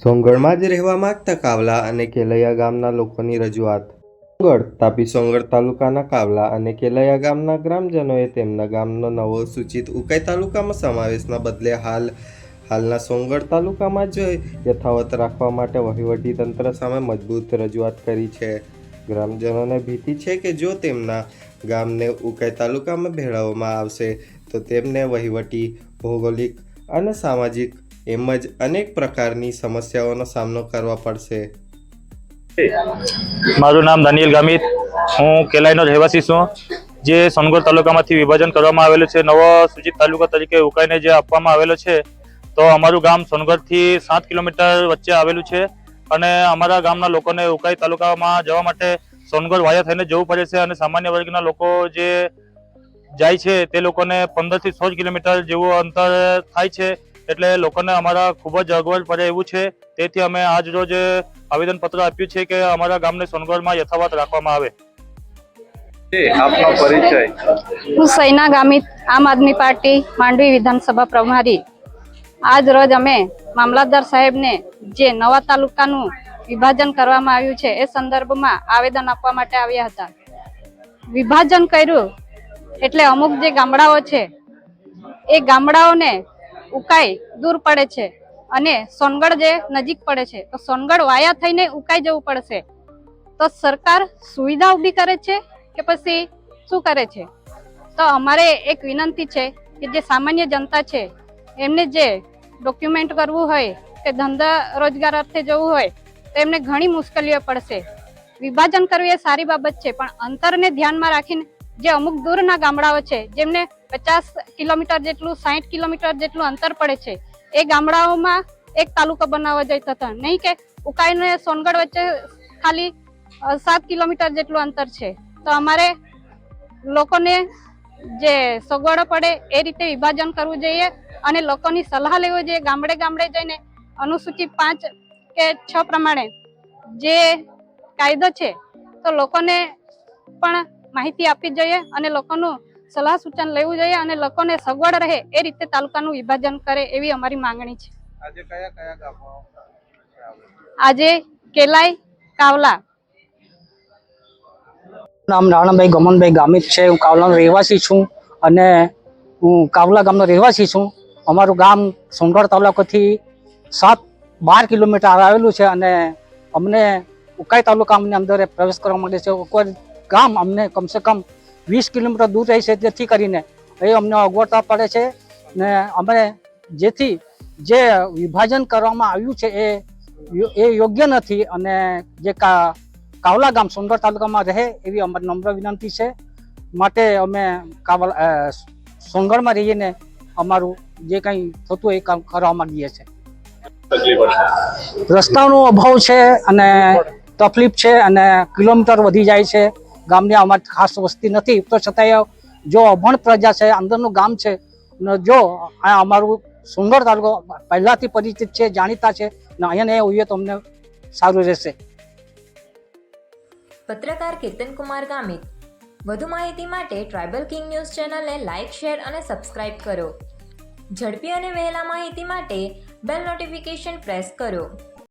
સોનગઢમાં જ રહેવા માંગતા કાવલા અને કેલૈયા ગામના લોકોની રજૂઆત. સોનગઢ તાપી સોનગઢ તાલુકાના કાવલા અને કેલૈયા ગામના ગ્રામજનોએ તેમના ગામનો નવો સૂચિત ઉકાઈ તાલુકામાં સમાવેશના બદલે હાલના સોનગઢ તાલુકામાં જ યથાવત રાખવા માટે વહીવટીતંત્ર સામે મજબૂત રજૂઆત કરી છે. ગ્રામજનોને ભીતિ છે કે જો તેમના ગામને ઉકાઈ તાલુકામાં ભેળવવામાં આવશે તો તેમને વહીવટી, ભૌગોલિક અને સામાજિક એમ જ અનેક પ્રકારની સમસ્યાઓનો સામનો કરવા પડશે. મારું નામ દાનિયેલ ગામિત, હું કેલાઈનો રહેવાસી છું. જે સોનગઢ તાલુકામાંથી વિભાજન કરવામાં આવેલું છે, નવો સૂચિત તાલુકા તરીકે ઉકાઈને જે આપવામાં આવેલો છે, તો અમારું ગામ સોનગઢથી 7 કિલોમીટર વચ્ચે આવેલું છે અને અમારા ગામના લોકોને ઉકાઈ તાલુકામાં જવા માટે સોનગઢ વાયા થઈને જવું પડે છે અને સામાન્ય વર્ગના લોકો જે જાય છે તે લોકોને 15 થી 16 કિલોમીટર જેવું અંતર થાય છે. એટલે લોકોને અમારા ખૂબ જ અગવડ પડે એવું છે. તેથી અમે આજ રોજ આવેદનપત્ર આપ્યું છે કે અમારા ગામને સોનગઢમાં યથાવત રાખવામાં આવે. આપનો પરિચય? હું સૈના ગામિત, આમ આદમી પાર્ટી માંડવી વિધાનસભા પ્રભારી. આજ રોજ અમે મામલતદાર સાહેબને જે નવા તાલુકાનું વિભાજન કરવામાં આવ્યું છે એ સંદર્ભમાં આવેદન આપવા માટે આવ્યા હતા. વિભાજન કર્યું એટલે અમુક જે ગામડાઓ છે એ ગામડાઓને ઉકાઈ દૂર પડે છે અને સોનગઢ જે નજીક પડે છે, તો સોનગઢ વાયા થઈને ઉકાઈ જવું પડશે. તો સરકાર સુવિધા ઊભી કરે છે કે પછી શું કરે છે? તો અમારે એક વિનંતી છે કે જે સામાન્ય જનતા છે એમને જે ડોક્યુમેન્ટ કરવું હોય કે ધંધા રોજગાર અર્થે જવું હોય તો એમને ઘણી મુશ્કેલીઓ પડશે. વિભાજન કરવું એ સારી બાબત છે, પણ અંતરને ધ્યાનમાં રાખીને જે અમુક દૂરના ગામડાઓ છે જેમને 50 કિલોમીટર જેટલું, 60 કિલોમીટર જેટલું અંતર પડે છે, એ ગામડાઓમાં એક તાલુકો બનાવવા જતા હતા. નહીં કે ઉકાઈ અને સોનગઢ વચ્ચે ખાલી 7 કિલોમીટર જેટલું અંતર છે. તો અમારે લોકોને જે સગવડો પડે એ રીતે વિભાજન કરવું જોઈએ અને લોકોની સલાહ લેવી જોઈએ. ગામડે ગામડે જઈને અનુસૂચિત 5 કે 6 પ્રમાણે જે કાયદો છે તો લોકોને પણ માહિતી આપવી જોઈએ અને લોકોનું સલાહ સૂચન લેવું જોઈએ અને લોકોને સગવડ રહે એ રીતે તાલુકાનું વિભાજન કરે એવી અમારી માંગણી છે. આજે કયા ગામો? આજે કેલાઈ, કાવલા. નામ રાણાભાઈ ગમનભાઈ ગામિત છે. હું કાવલાનો રહેવાસી છું અને હું કાવલા ગામનો રહેવાસી છું. અમારું ગામ સોનગઢ તાલુકાથી 12 કિલોમીટર આવેલું છે અને અમને ઉકાઈ તાલુકાની અંદર પ્રવેશ કરવા માટે છે. કોઈ ગામ અમને કમસે કમ 20 કિલોમીટર દૂર રહે છે, જેથી કરીને એ અમને અગવડતા પડે છે ને અમે જેથી જે વિભાજન કરવામાં આવ્યું છે એ યોગ્ય નથી અને જે કાવલા ગામ સોનગઢ તાલુકામાં રહે એવી અમારી નમ્ર વિનંતી છે. માટે અમે સોનગઢમાં રહીને અમારું જે કંઈ થતું એ કામ કરવા માંગીએ છીએ. રસ્તાનો અભાવ છે અને તકલીફ છે અને કિલોમીટર વધી જાય છે. ગામની અમારી ખાસ વસ્તી નથી, તો છતાંય જો અભણ પ્રજા છે, અંદરનું ગામ છે, જો આ અમારું સોનગઢ તાલુકો પહેલાથી પરિચિત છે, જાણીતા છે ને અહીંયા હોઈએ તો અમને સારું રહેશે. પત્રકાર કેતન કુમાર ગામિત. વધુ માહિતી માટે ટ્રાઇબલ કિંગ ન્યૂઝ ચેનલને લાઇક, શેર અને સબસ્ક્રાઇબ કરો. ઝડપી અને વહેલા માહિતી માટે બેલ નોટિફિકેશન પ્રેસ કરો.